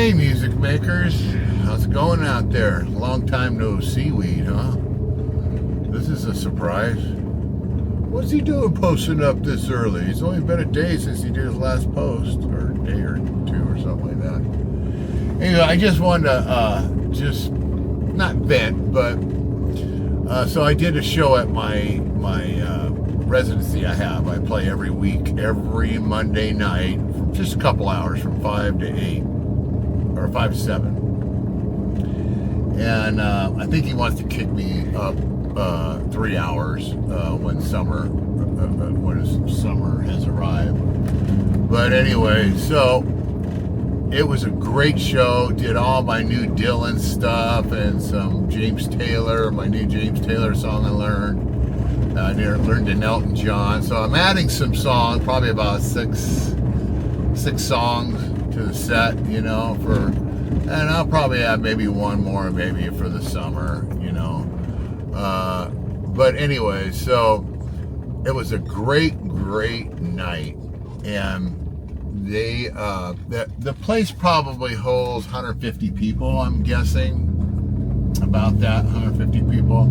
Hey, music makers. How's it going out there? Long time no seaweed, huh? This is a surprise. What's he doing posting up this early? It's only been a day since he did his last post, or a day or two or something like that. Anyway, I just wanted to just not vent, but so I did a show at my residency I have. I play every week, every Monday night, for just a couple hours, from 5 to 8, or 5 to 7. And I think he wants to kick me up 3 hours when summer has arrived. But anyway, so it was a great show. Did all my new Dylan stuff and some James Taylor, my new James Taylor song I learned. I learned an Elton John. So I'm adding some songs, probably about six songs to the set, you know, and I'll probably add maybe one more maybe for the summer, you know. But anyway, so it was a great night, and they the place probably holds 150 people, I'm guessing, about that, 150 people.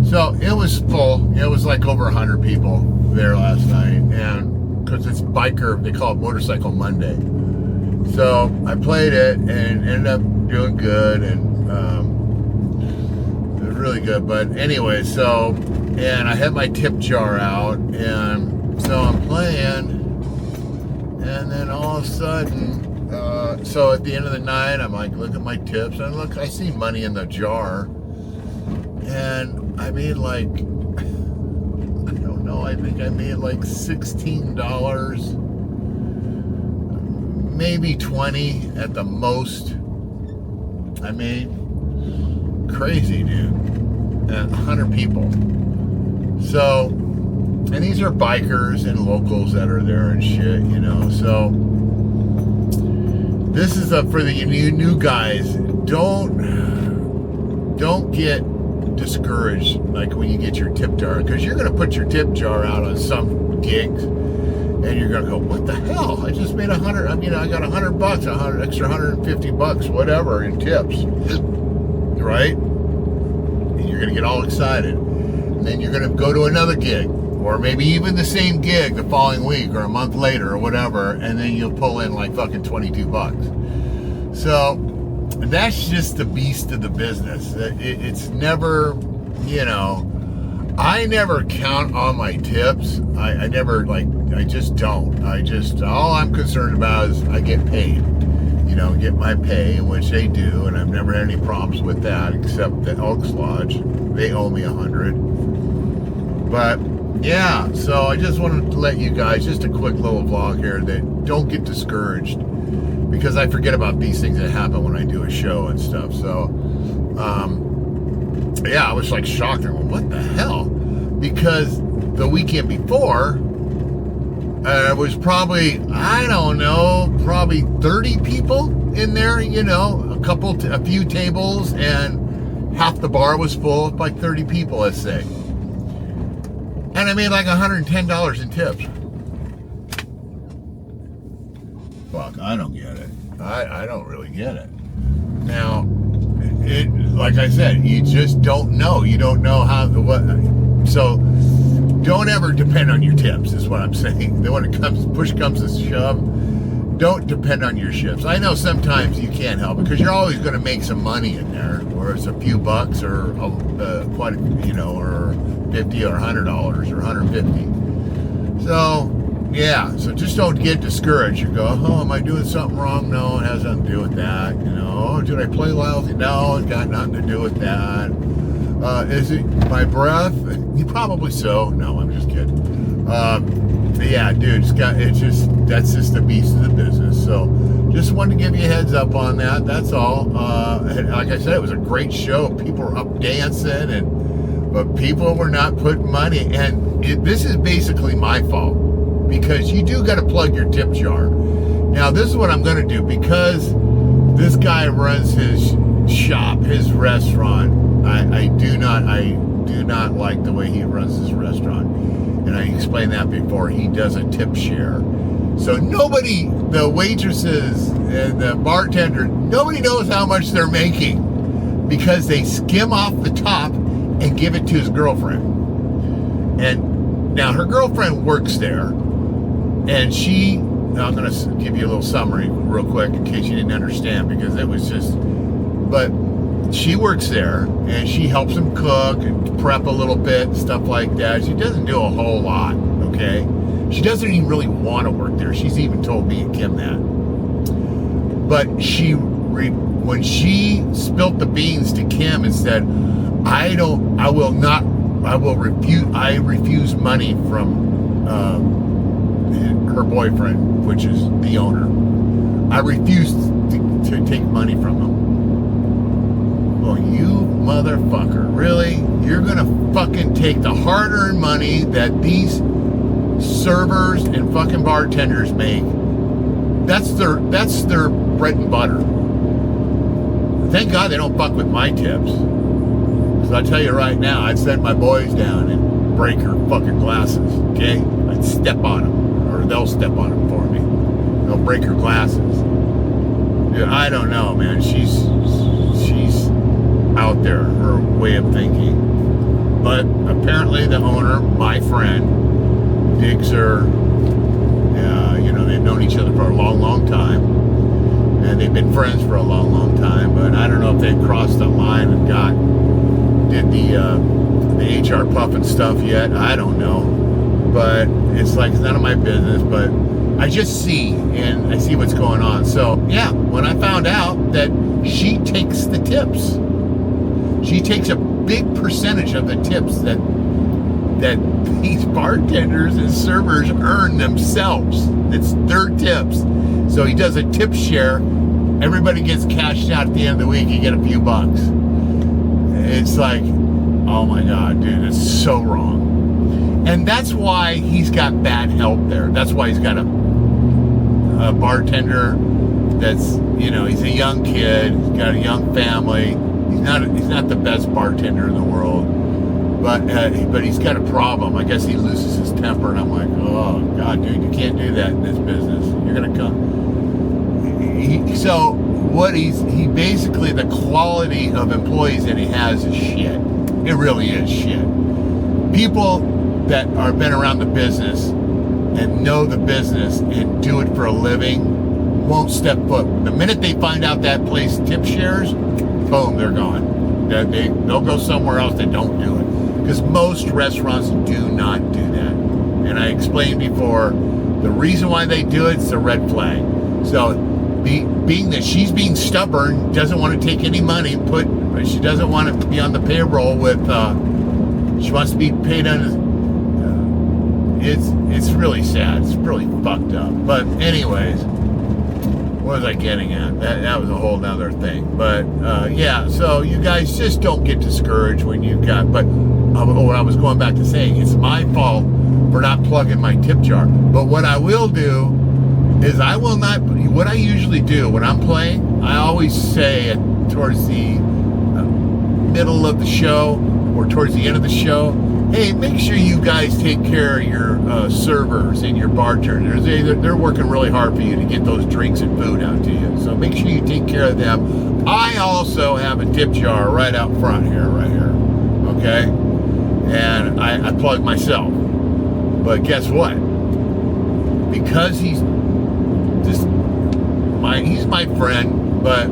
So it was full. It was like over 100 people there last night, and because it's biker, they call it Motorcycle Monday. So I played it and ended up doing good, and it was really good. But anyway, so, and I had my tip jar out, and so I'm playing, and then all of a sudden, so at the end of the night, I'm like, look at my tips, and look, I see money in the jar, and I made like, I don't know, I think I made like $16, maybe 20 at the most. I made crazy, dude. And 100 people. So, and these are bikers and locals that are there and shit, you know. So, this is for the new guys. Don't get discouraged like when you get your tip jar, because you're gonna put your tip jar out on some gigs, and you're gonna go, what the hell? I just made 100. I mean, I got $100, extra $150, whatever, in tips, right? And you're gonna get all excited, and then you're gonna go to another gig, or maybe even the same gig the following week or a month later or whatever, and then you'll pull in like fucking $22. So that's just the beast of the business. It's never, you know, I never count on my tips. I never, like, I just don't. All I'm concerned about is I get paid. You know, get my pay, which they do, and I've never had any problems with that, except the Elks Lodge. They owe me $100. But, yeah, so I just wanted to let you guys, just a quick little vlog here, that don't get discouraged, because I forget about these things that happen when I do a show and stuff. So, yeah, I was like shocked. Well, what the hell? Because the weekend before, it was probably, I don't know, probably 30 people in there, you know, a few tables, and half the bar was full, like 30 people, let's say. And I made like $110 in tips. Fuck, I don't get it. I don't really get it. Now, like I said, you just don't know. You don't know so don't ever depend on your tips, is what I'm saying. Then when push comes to shove, don't depend on your shifts. I know sometimes you can't help it, because you're always going to make some money in there, or it's a few bucks, or quite, you know, or $50 or $100 or $150. So, yeah, so just don't get discouraged. You go, oh, am I doing something wrong? No, it has nothing to do with that. You know, oh, did I play lousy? No, it's got nothing to do with that. Is it my breath? Probably so. No, I'm just kidding. Yeah, dude, that's just the beast of the business. So, just wanted to give you a heads up on that. That's all. Like I said, it was a great show. People were up dancing, but people were not putting money. And this is basically my fault, because you do got to plug your tip jar. Now, this is what I'm going to do, because this guy runs his shop, his restaurant. I do not like the way he runs his restaurant, and I explained that before. He does a tip share, so the waitresses the bartender, nobody knows how much they're making because they skim off the top and give it to his girlfriend. And now her girlfriend works there, and I'm going to give you a little summary real quick in case you didn't understand, because it was just, but she works there and she helps him cook and prep a little bit and stuff like that. She doesn't do a whole lot, okay? She doesn't even really want to work there. She's even told me and Kim that. But when she spilt the beans to Kim and said, I refuse money from her boyfriend, which is the owner. I refuse to take money from him. Well, you motherfucker, really? You're gonna fucking take the hard-earned money that these servers and fucking bartenders make? That's their bread and butter. Thank God they don't fuck with my tips. Because I tell you right now, I'd send my boys down and break her fucking glasses, okay? I'd step on them, or they'll step on them for me. They'll break her glasses. Dude, I don't know, man. She's out there, her way of thinking. But apparently the owner, my friend, digs her. They've known each other for a long, long time. And they've been friends for a long, long time. But I don't know if they've crossed the line and did the HR puffing stuff yet. I don't know. But it's like, it's none of my business. But I just see, and I see what's going on. So, yeah, when I found out that she takes the tips. She takes a big percentage of the tips that these bartenders and servers earn themselves. It's their tips. So he does a tip share. Everybody gets cashed out at the end of the week. You get a few bucks. It's like, oh my God, dude, it's so wrong. And that's why he's got bad help there. That's why he's got a bartender that's, he's a young kid. He's got a young family. He's not the best bartender in the world, but he's got a problem. I guess he loses his temper, and I'm like, oh God, dude, you can't do that in this business. You're gonna come. He basically, the quality of employees that he has is shit. It really is shit. People that are been around the business and know the business and do it for a living won't step foot. The minute they find out that place tip shares, boom, they're gone. They'll go somewhere else. They don't do it. Because most restaurants do not do that. And I explained before, the reason why they do it is a red flag. So, being that she's being stubborn, doesn't want to take any money, she doesn't want to be on the payroll with, she wants to be paid on, it's really sad. It's really fucked up. But anyways, what was I getting at? That was a whole nother thing. But yeah, so you guys just don't get discouraged when you got, but what I was going back to saying, it's my fault for not plugging my tip jar. But what I will do is what I usually do when I'm playing, I always say towards the middle of the show or towards the end of the show, hey, make sure you guys take care of your servers and your bartenders. They're working really hard for you to get those drinks and food out to you. So make sure you take care of them. I also have a tip jar right out front here, right here. Okay? And I plug myself. But guess what? Because he's my friend, but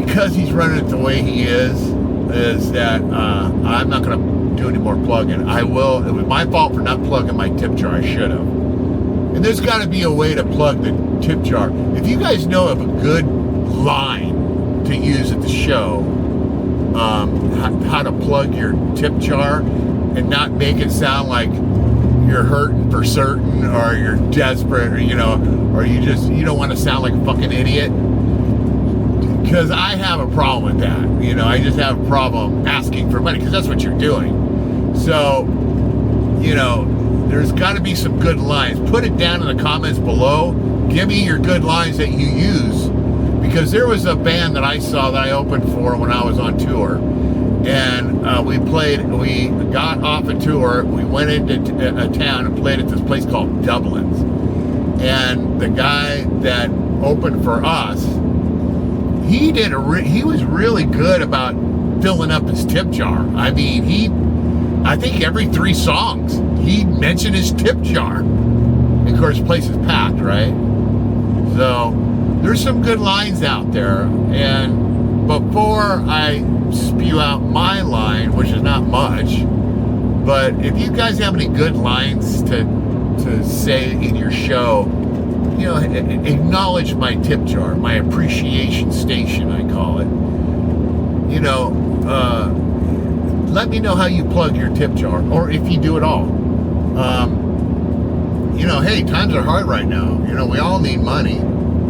because he's running it the way he is that I'm not going to do any more plugging. It was my fault for not plugging my tip jar. I should have. And there's got to be a way to plug the tip jar. If you guys know of a good line to use at the show, how to plug your tip jar and not make it sound like you're hurting for certain or you're desperate or you don't want to sound like a fucking idiot. Because I have a problem with that. I just have a problem asking for money because that's what you're doing. So, there's got to be some good lines. Put it down in the comments below. Give me your good lines that you use. Because there was a band that I saw that I opened for when I was on tour. And we got off a tour. We went into a town and played at this place called Dublin's. And the guy that opened for us, he was really good about filling up his tip jar. I mean, I think every 3 songs he mentioned his tip jar. And of course, the place is packed, right? So there's some good lines out there. And before I spew out my line, which is not much, but if you guys have any good lines to say in your show, you know, acknowledge my tip jar, my appreciation station, I call it. You know, let me know how you plug your tip jar, or if you do it all. You know, hey, times are hard right now. You know, we all need money.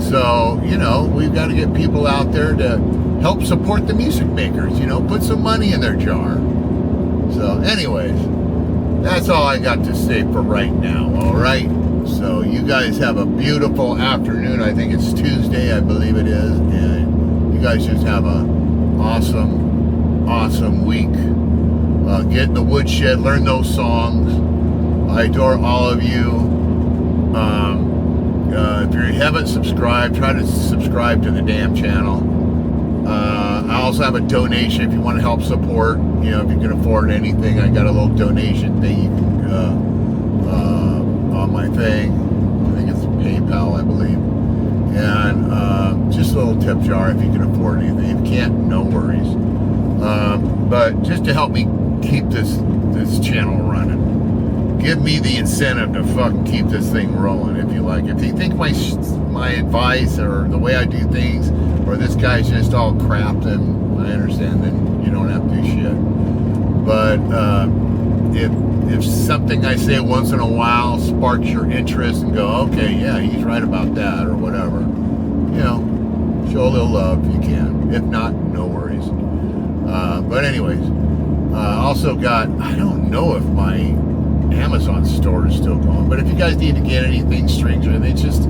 So, you know, we've got to get people out there to help support the music makers, you know, put some money in their jar. So, anyways, that's all I got to say for right now, all right? So, you guys have a beautiful afternoon. I think it's Tuesday, I believe it is. And you guys just have a awesome week. Get in the woodshed, learn those songs. I adore all of you. If you haven't subscribed, try to subscribe to the damn channel. I also have a donation if you want to help support. You know, if you can afford anything, I got a little donation thing you can, on my thing. I think it's PayPal, I believe. And just a little tip jar if you can afford anything. If you can't, no worries. But just to help me keep this channel running. Give me the incentive to fucking keep this thing rolling, if you like. If you think my advice or the way I do things, or this guy's just all crap, then I understand. Then you don't have to do shit. But if something I say once in a while sparks your interest and go, okay, yeah, he's right about that, or whatever, you know, show a little love if you can. If not, no worries. But anyways, also got, I don't know if my Amazon store is still going, but if you guys need to get anything, strings or anything, just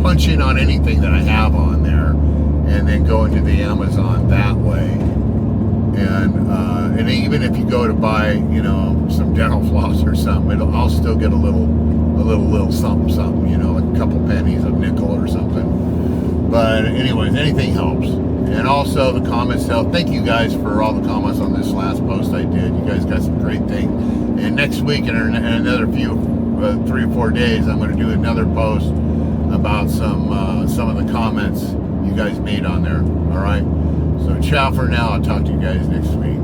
punch in on anything that I have on there and then go into the Amazon that way. And even if you go to buy, you know, some dental floss or something, I'll still get a little something, you know, like a couple pennies, a nickel or something. But anyways, anything helps. And also the comments help. Thank you guys for all the comments on this last post I did. You guys got some great things. And next week, in another 3 or 4 days, I'm going to do another post about some of the comments you guys made on there. All right. So ciao for now. I'll talk to you guys next week.